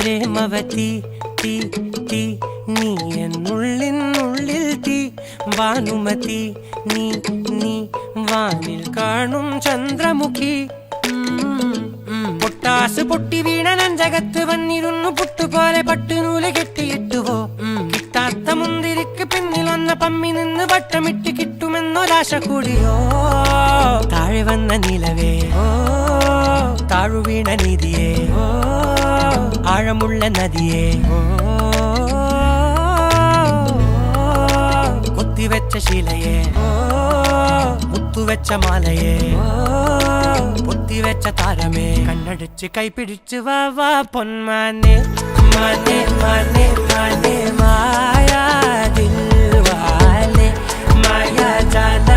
പ്രേമവതി തീ തീ നീ എന്നുള്ളിൽ തീ ഭാനുമതി നീ നീ വാനിൽ കാണും ചന്ദ്രമുഖി പൊട്ടാസ് പൊട്ടി വീണ നെഞ്ചകത്ത് വന്നിരുന്നു പുട്ടുപോലെ പട്ടുനൂല് കെട്ടിയിട്ടുവോ കിട്ടാത്ത മുന്തിരിക്ക് പിന്നിൽ വന്ന പമ്മി നിന്ന് വട്ടമിട്ട് കിട്ടുമെന്നൊരാശ കൂടിയോ താഴെ വന്ന നിലവേ താഴു വീണ നിധിയേ ആഴമുള്ള നദിയേ കൊത്തിവെച്ച ശിലയേ മുത്തുവെച്ച മാലയേ പൊത്തിവെച്ച താരമേ കണ്ണടിച്ച് കൈപിടിച്ച് വാ വാ പൊന്മാനെ മാനെ മാനെ മാനെ മായാ ദിൽവാലെ മായാ ജാല